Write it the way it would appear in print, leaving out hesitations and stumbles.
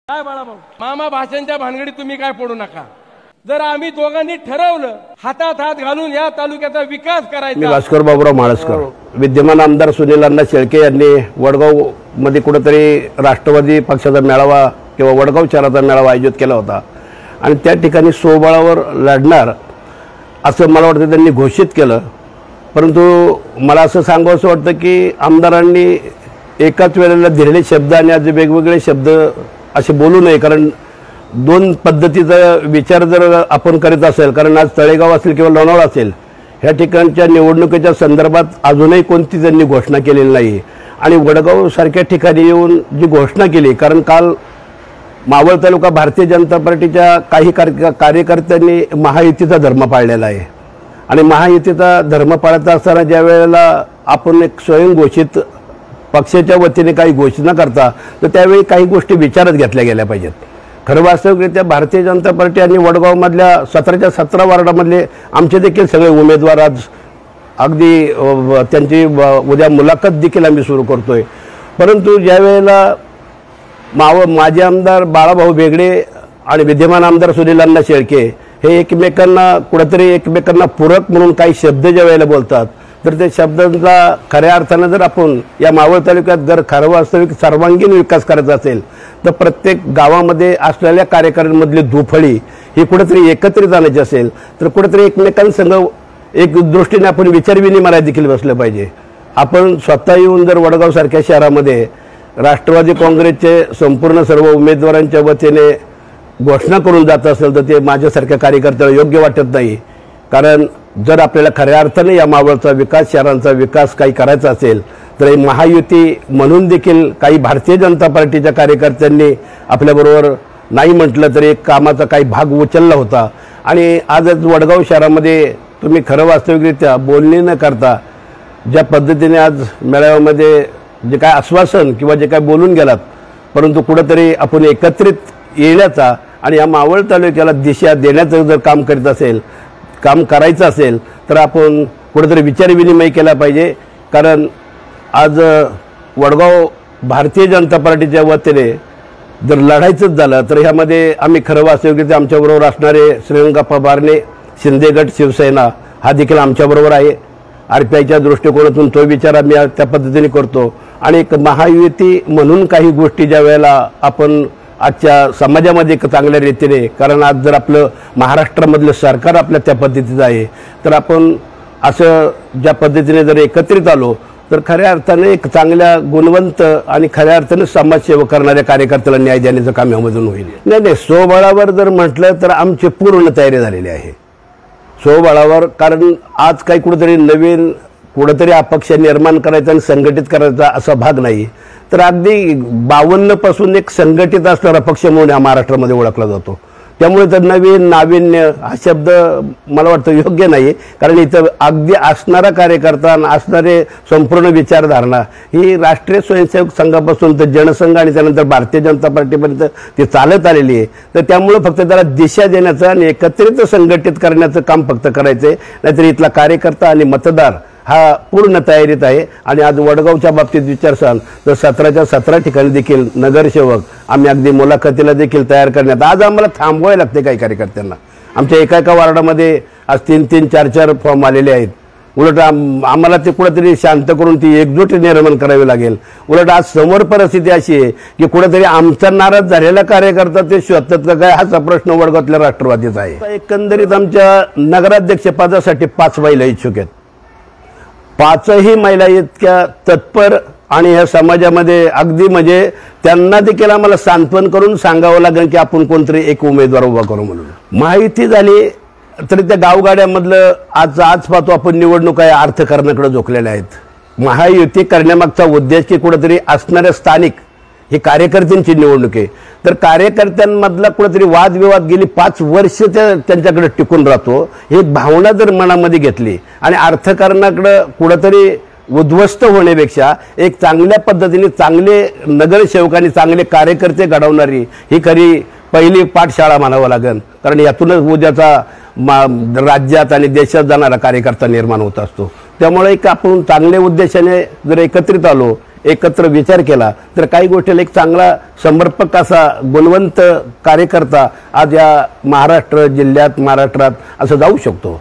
काय बाळाभाऊ मामा भाषणच्या भानगडीत तुम्ही काय पडू नका। जर आम्ही दोघांनी ठरवलं हातात हात घालून या तालुक्याचा विकास करायचा। मी भास्कर बाबूराव माळसकर विद्यमान आमदार सुनील अण्णा शेळके यांनी वडगाव मध्ये कुठेतरी राष्ट्रवादी पक्षाचा मेळावा किंवा वडगाव शहराचा मेळावा आयोजित केला होता आणि त्या ठिकाणी स्वबळावर लढणार असं मला वाटतं त्यांनी घोषित केलं। परंतु मला असं सांगावंसं वाटतं की आमदारांनी एकाच वेळेला दिलेले शब्द आणि आज वेगवेगळे शब्द असे बोलू नये, कारण दोन पद्धतीचा विचार जर आपण करीत असेल, कारण आज तळेगाव असेल किंवा लोणावळा असेल ह्या ठिकाणच्या निवडणुकीच्या संदर्भात अजूनही कोणती त्यांनी घोषणा केलेली नाही आणि वडगाव सारख्या ठिकाणी येऊन जी घोषणा केली, कारण काल मावळ तालुका भारतीय जनता पार्टीच्या काही कार्यकर्त्यांनी महायुतीचा धर्म पाळलेला आहे आणि महायुतीचा धर्म पाळत असताना ज्या वेळेला आपण एक स्वयंघोषित पक्षाच्या वतीने काही घोषणा करता तर त्यावेळी काही गोष्टी विचारात घेतल्या गेल्या पाहिजेत। खरं वास्तविकरित्या भारतीय जनता पार्टी आणि वडगावमधल्या 17च्या 17 वार्डामधले आमचे देखील सगळे उमेदवार आज अगदी त्यांची उद्या मुलाखत देखील आम्ही सुरू करतोय। परंतु ज्या वेळेला माजी आमदार बाळाभाऊ बेगडे आणि विद्यमान आमदार सुनील अण्णा शेळके हे एकमेकांना पूरक म्हणून काही शब्द ज्या वेळेला बोलतात तर ते शब्दांचा खऱ्या अर्थानं जर आपण या मावळ तालुक्यात जर खरं वास्तविक सर्वांगीण विकास करायचा असेल तर प्रत्येक गावामध्ये असलेल्या कार्यकर्त्यांमधली दुफळी ही कुठेतरी एकत्रित आणायची असेल तर कुठेतरी एकमेकांसंग एक दृष्टीने आपण विचारविनिमय देखील बसलं पाहिजे। आपण स्वतः येऊन जर वडगाव सारख्या शहरामध्ये राष्ट्रवादी काँग्रेसचे संपूर्ण सर्व उमेदवारांच्या वतीने घोषणा करून जात असेल तर ते माझ्यासारख्या कार्यकर्त्याला योग्य वाटत नाही, कारण जर आपल्याला खऱ्या अर्थाने या मावळचा विकास शहरांचा विकास काही करायचा असेल तर महायुती म्हणून देखील काही भारतीय जनता पार्टीच्या कार्यकर्त्यांनी आपल्याबरोबर नाही म्हटलं तरी एक कामाचा काही भाग उचलला होता आणि आजच वडगाव शहरामध्ये तुम्ही खरं वास्तविकरित्या बोलणी न करता ज्या पद्धतीने आज मेळाव्यामध्ये जे काय आश्वासन किंवा जे काय बोलून गेलात, परंतु कुठेतरी आपण एकत्रित येण्याचा आणि या मावळ तालुक्याला दिशा देण्याचं जर काम करायचं असेल तर आपण कुठेतरी विचारविनिमय केला पाहिजे। कारण आज वडगाव भारतीय जनता पार्टीच्या वतीने जर लढायचंच झालं तर ह्यामध्ये आम्ही खरं वास्तविकरित्या आमच्याबरोबर असणारे श्रीरंगाप्पा बारणे शिंदे गट शिवसेना हा देखील आमच्याबरोबर आहे। RPIच्या दृष्टिकोनातून तो विचार आम्ही त्या पद्धतीने करतो आणि एक महायुती म्हणून काही गोष्टी ज्या वेळेला आपण आजच्या समाजामध्ये एक चांगल्या रीतीने, कारण आज जर आपलं महाराष्ट्रामधलं सरकार आपल्या त्या पद्धतीचं आहे तर आपण असं ज्या पद्धतीने जर एकत्रित आलो तर खऱ्या अर्थाने एक चांगल्या गुणवंत आणि खऱ्या अर्थाने समाजसेवा करणाऱ्या कार्यकर्त्याला न्याय देण्याचं काम यामधून होईल। नाही स्वबळावर जर म्हटलं तर आमची पूर्ण तयारी झालेली आहे स्वबळावर, कारण आज काही कुठेतरी अपक्ष निर्माण करायचा आणि संघटित करायचा असा भाग नाही, तर अगदी 52 पासून एक संघटित असणारा पक्ष म्हणून या महाराष्ट्रामध्ये ओळखला जातो। त्यामुळे तर नवीन नाविन्य हा शब्द मला वाटतं योग्य नाही, कारण इथं अगदी असणारा कार्यकर्ता असणारे संपूर्ण विचारधारणा ही राष्ट्रीय स्वयंसेवक संघापासून तर जनसंघ आणि त्यानंतर भारतीय जनता पार्टीपर्यंत ती चालत आलेली आहे। तर त्यामुळे फक्त त्याला दिशा देण्याचं आणि एकत्रित संघटित करण्याचं काम फक्त करायचं आहे, नाहीतर इथला कार्यकर्ता आणि मतदार हा पूर्ण तयारीत आहे। आणि आज वडगावच्या बाबतीत विचारसाल तर 17च्या 17 ठिकाणी देखील नगरसेवक आम्ही अगदी मुलाखतीला देखील तयार करण्यात आज आम्हाला थांबवायला लागते काही कार्यकर्त्यांना। आमच्या एका वार्डामध्ये आज 3-3, 4-4 फॉर्म आलेले आहेत। उलट आम्हाला ते कुठेतरी शांत करून ती एकजूट निर्माण करावी लागेल। उलट आज समोर परिस्थिती अशी आहे की कुठेतरी आमचा नाराज झालेला कार्यकर्ता ते शोधतात का काय हाचा प्रश्न वडगावातल्या राष्ट्रवादीचा आहे। एकंदरीत आमच्या नगराध्यक्ष पदासाठी 5 महिला इच्छुक आहेत। 5ही महिला इतक्या तत्पर आणि या समाजामध्ये अगदी म्हणजे त्यांना देखील आम्हाला सांत्वन करून सांगावं लागेल की आपण कोणतरी एक उमेदवार उभा करू म्हणून। माहिती झाली तरी त्या गावगाड्यामधलं आज पाहतो आपण निवडणुका या अर्थकारणाकडे झोकलेल्या आहेत। महायुती करण्यामागचा उद्देश की कुठेतरी असणाऱ्या स्थानिक ही कार्यकर्त्यांची निवडणूक आहे, तर कार्यकर्त्यांमधला कुठेतरी वादविवाद गेली 5 वर्ष त्यांच्याकडे टिकून राहतो। ही भावना जर मनामध्ये घेतली आणि अर्थकारणाकडे कुठेतरी उद्ध्वस्त होण्यापेक्षा एक चांगल्या पद्धतीने चांगले नगरसेवकांनी चांगले कार्यकर्ते घडवणारी ही खरी पहिली पाठशाळा म्हणावं लागेल, कारण यातूनच उद्याचा राज्यात आणि देशात जाणारा कार्यकर्ता निर्माण होत असतो। त्यामुळे एक आपण चांगल्या उद्देशाने जर एकत्रित आलो एकत्र विचार केला तर काही गोष्टीला एक चांगला समर्पक असा गुणवंत कार्यकर्ता आज या महाराष्ट्र जिल्ह्यात महाराष्ट्रात असं जाऊ शकतो.